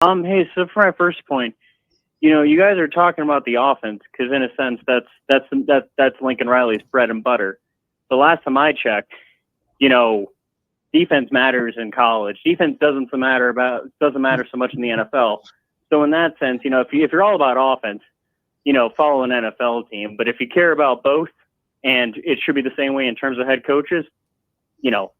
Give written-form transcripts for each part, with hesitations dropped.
Hey, so for my first point, you guys are talking about the offense because in a sense that's Lincoln Riley's bread and butter. The last time I checked, you know, defense matters in college. Defense doesn't matter so much in the NFL. So in that sense, if you're all about offense, follow an NFL team. But if you care about both, and it should be the same way in terms of head coaches,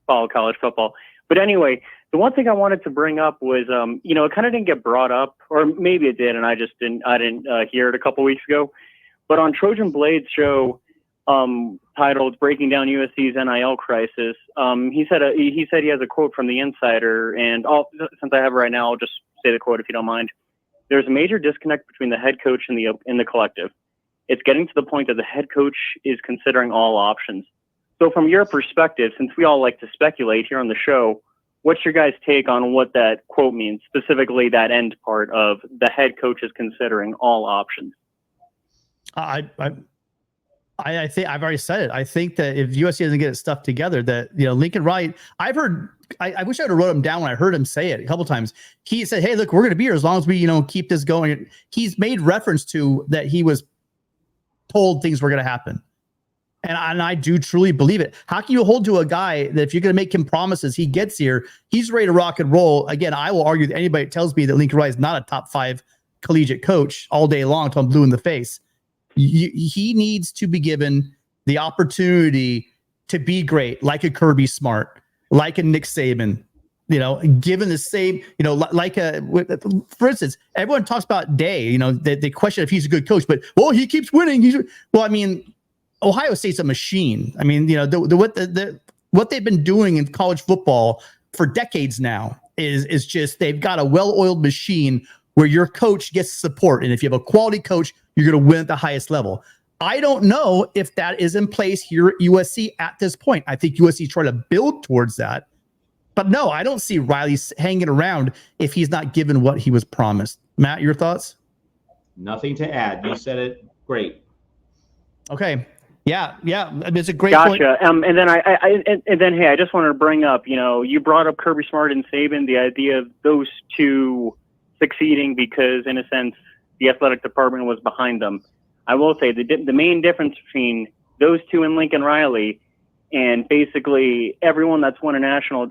follow college football. But anyway, the one thing I wanted to bring up was, it kind of didn't get brought up, or maybe it did, and I didn't hear it a couple weeks ago. But on Trojan Blade's show, titled "Breaking Down USC's NIL Crisis," he said he has a quote from the Insider, and since I have it right now, I'll just say the quote if you don't mind. There's a major disconnect between the head coach and the collective. It's getting to the point that the head coach is considering all options. So from your perspective, since we all like to speculate here on the show, what's your guys' take on what that quote means, specifically that end part of the head coach is considering all options? I think I've already said it. I think that if USC doesn't get its stuff together, that Lincoln Riley, I wish I would have wrote him down when I heard him say it a couple times. He said, "Hey, look, we're going to be here as long as we keep this going." He's made reference to that he was told things were going to happen. And I do truly believe it. How can you hold to a guy that if you're going to make him promises, he gets here, he's ready to rock and roll? Again, I will argue that anybody that tells me that Lincoln Riley is not a top 5 collegiate coach all day long until I'm blue in the face. He needs to be given the opportunity to be great, like a Kirby Smart, like a Nick Saban, given the same, for instance, everyone talks about Day, they question if he's a good coach, but, well, he keeps winning. Ohio State's a machine. I mean, what they've been doing in college football for decades now is just they've got a well-oiled machine where your coach gets support. And if you have a quality coach, you're going to win at the highest level. I don't know if that is in place here at USC at this point. I think USC is trying to build towards that. But no, I don't see Riley hanging around if he's not given what he was promised. Matt, your thoughts? Nothing to add. You said it great. Okay. Yeah, it's a great point. Gotcha. And then hey, I just wanted to bring up, you brought up Kirby Smart and Saban, the idea of those two succeeding because, in a sense, the athletic department was behind them. I will say the main difference between those two and Lincoln Riley, and basically every team that's won a national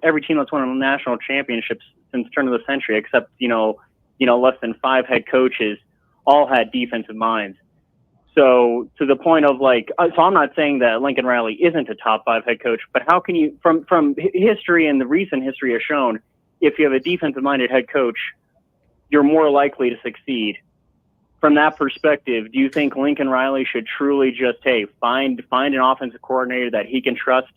championships since the turn of the century, except less than 5 head coaches, all had defensive minds. So to the point of so I'm not saying that Lincoln Riley isn't a top 5 head coach, but how can you, from history and the recent history has shown, if you have a defensive-minded head coach, you're more likely to succeed. From that perspective, do you think Lincoln Riley should truly just, find an offensive coordinator that he can trust,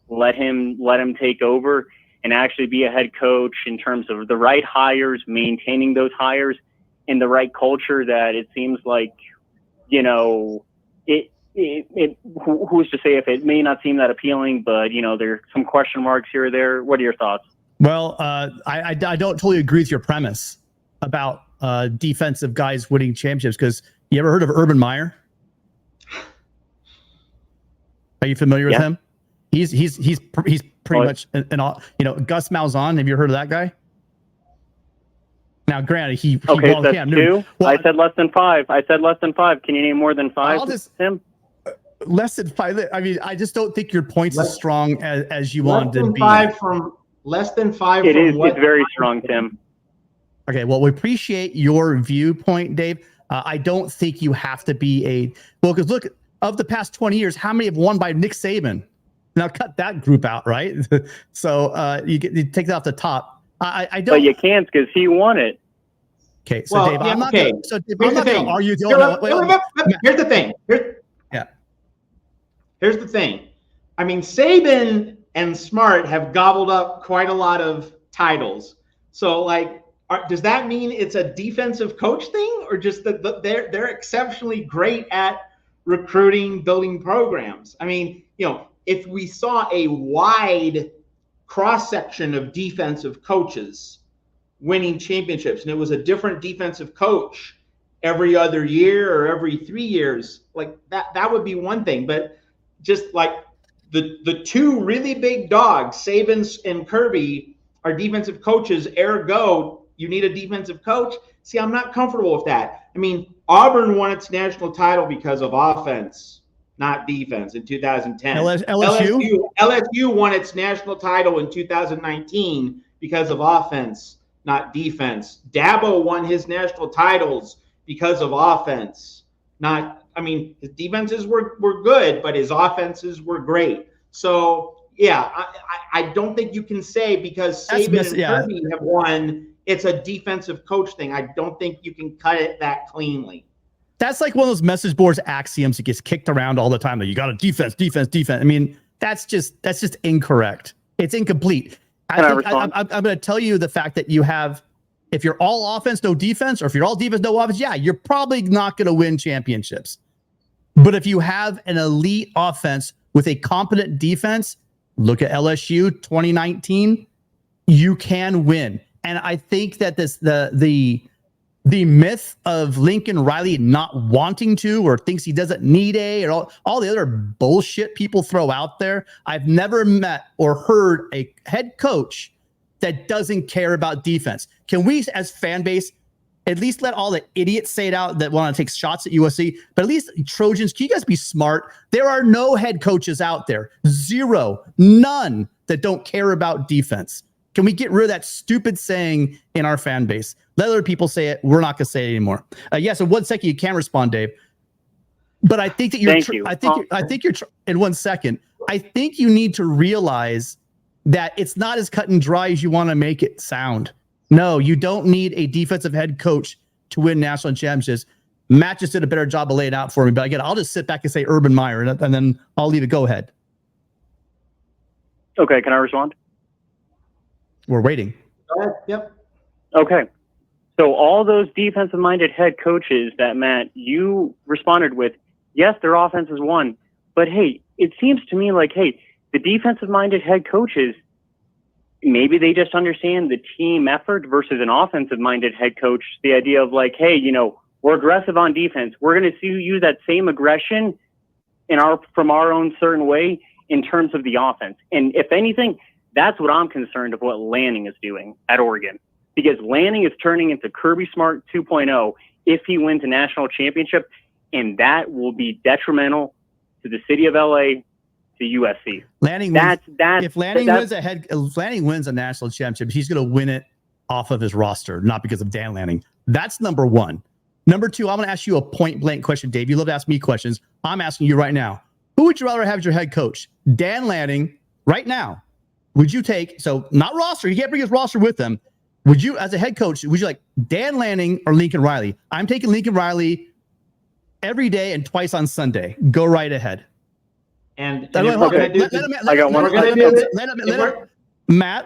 let him take over, and actually be a head coach in terms of the right hires, maintaining those hires, and the right culture that it seems like, who's to say if it may not seem that appealing, but there's some question marks here or there. What are your thoughts? Well, I don't totally agree with your premise about defensive guys winning championships, because you ever heard of Urban Meyer? Are you familiar with him? He's pretty much Gus Malzahn. Have you heard of that guy? Now, granted, okay, so that's 2. Well, I said less than 5. Can you name more than 5, Tim? Less than 5. I mean, I just don't think your point's as strong as you want to be. Less than 5. It's very strong, Tim. Okay, well, we appreciate your viewpoint, Dave. I don't think you have to be because look, of the past 20 years, how many have won by Nick Saban? Now cut that group out, right? So you take that off the top. I don't. But you can't because he won it. Okay, so Dave, I'm not going to argue. Here's the thing. Here's the thing. I mean, Saban and Smart have gobbled up quite a lot of titles. So, does that mean it's a defensive coach thing, or just that they're exceptionally great at recruiting, building programs? I mean, if we saw a wide cross-section of defensive coaches winning championships, and it was a different defensive coach every other year or every 3 years, that would be one thing. But just the 2 really big dogs, Saban and Kirby, are defensive coaches, ergo you need a defensive coach. See, I'm not comfortable with that. I mean, Auburn won its national title because of offense, not defense, in 2010. LSU won its national title in 2019 because of offense, not defense. Dabo won his national titles because of offense, his defenses were good, but his offenses were great. So, yeah, I don't think you can say because Saban and Kirby have won, it's a defensive coach thing. I don't think you can cut it that cleanly. That's like one of those message boards axioms that gets kicked around all the time. That you got to defense. I mean, that's just incorrect. It's incomplete. I'm going to tell you the fact that you have, if you're all offense, no defense, or if you're all defense, no offense, yeah, you're probably not going to win championships. But if you have an elite offense with a competent defense, look at LSU 2019, you can win. And I think that the myth of Lincoln Riley not wanting to, or thinks he doesn't need or all the other bullshit people throw out there. I've never met or heard a head coach that doesn't care about defense. Can we, as fan base, at least let all the idiots say it out that want to take shots at USC, but at least Trojans, can you guys be smart? There are no head coaches out there, none that don't care about defense. Can we get rid of that stupid saying in our fan base? Let other people say it. We're not going to say it anymore. Yes, in 1 second you can respond, Dave. But I think that in 1 second. I think you need to realize that it's not as cut and dry as you want to make it sound. No, you don't need a defensive head coach to win national championships. Matt just did a better job of laying out for me. But again, I'll just sit back and say Urban Meyer, and then I'll leave it. Go ahead. Okay, can I respond? We're waiting. Go ahead. Yep. Okay. So all those defensive-minded head coaches that, Matt, you responded with, yes, their offense is won. But, hey, it seems to me like, hey, the defensive-minded head coaches, maybe they just understand the team effort versus an offensive-minded head coach. The idea of like, hey, we're aggressive on defense. We're going to see you use that same aggression from our own certain way in terms of the offense. And if anything, that's what I'm concerned of what Lanning is doing at Oregon, because Lanning is turning into Kirby Smart 2.0 if he wins a national championship, and that will be detrimental to the city of LA, to USC. If Lanning wins a national championship, he's going to win it off of his roster, not because of Dan Lanning. That's number one. Number two, I'm going to ask you a point blank question, Dave. You love to ask me questions. I'm asking you right now. Who would you rather have as your head coach? Dan Lanning, right now. Would you take, so not roster, he can't bring his roster with him. Would you, as a head coach, would you like Dan Lanning or Lincoln Riley? I'm taking Lincoln Riley every day and twice on Sunday. Go right ahead. And Matt,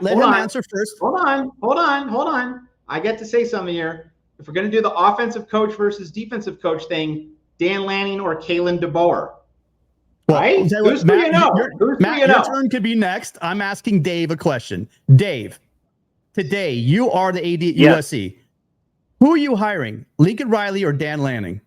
let him answer first. Hold on. I get to say something here. If we're going to do the offensive coach versus defensive coach thing, Dan Lanning or Kalen DeBoer. Right? Who's 3-0? Matt, your turn could be next. I'm asking Dave a question. Dave, today you are the AD at USC. Who are you hiring? Lincoln Riley or Dan Lanning?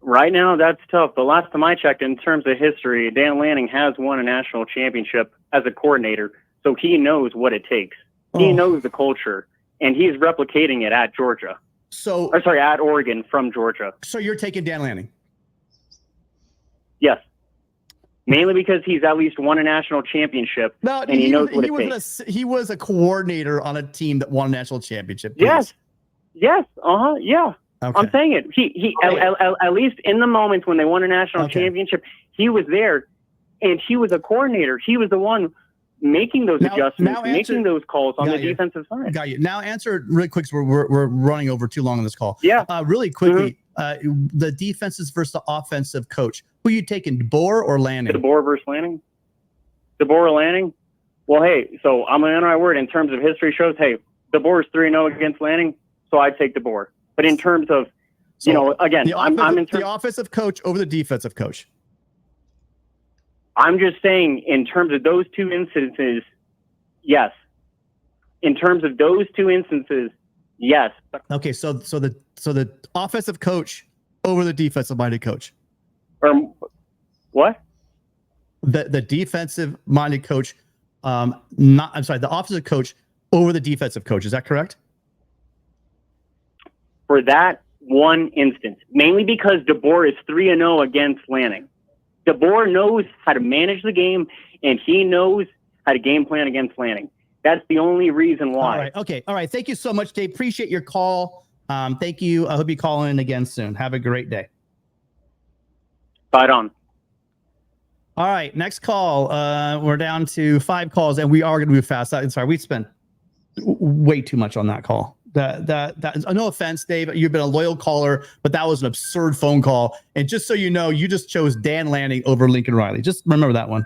Right now, that's tough. The last time I checked, in terms of history, Dan Lanning has won a national championship as a coordinator, so he knows what it takes. He knows the culture, and he's replicating it at Georgia. At Oregon from Georgia. So you're taking Dan Lanning? Yes. Mainly because he's at least won a national championship, and he knows what it takes. He was a coordinator on a team that won a national championship. Yes. Yeah. Okay. I'm saying it. He at least in the moments when they won a national championship, he was there, and he was a coordinator. He was the one making those adjustments, making those calls on the defensive side. Got you. Now answer really quick. So we're running over too long on this call. Yeah. Really quickly, the defenses versus the offensive coach. Who are you taking, DeBoer or Lanning? DeBoer versus Lanning? DeBoer or Lanning? Well, hey, so I'm going to enter my word. In terms of history shows, hey, DeBoer is 3-0 against Lanning, so I'd take DeBoer. But in terms of, again, I'm in the offensive coach over the defensive coach. I'm just saying, in terms of those two instances, yes. In terms of those two instances, yes. Okay, so the offensive coach over the defensive minded coach. What? The defensive minded coach, the offensive coach over the defensive coach. Is that correct? For that one instance, mainly because DeBoer is 3-0 against Lanning. DeBoer knows how to manage the game, and he knows how to game plan against Lanning. That's the only reason why. All right. Okay. All right. Thank you so much, Dave. Appreciate your call. Thank you. I hope you call in again soon. Have a great day. Spot on. All right. Next call. We're down to 5 calls, and we are going to move fast. Sorry, we spent way too much on that call. That is, no offense, Dave. You've been a loyal caller, but that was an absurd phone call. And just so you know, you just chose Dan Lanning over Lincoln Riley. Just remember that one.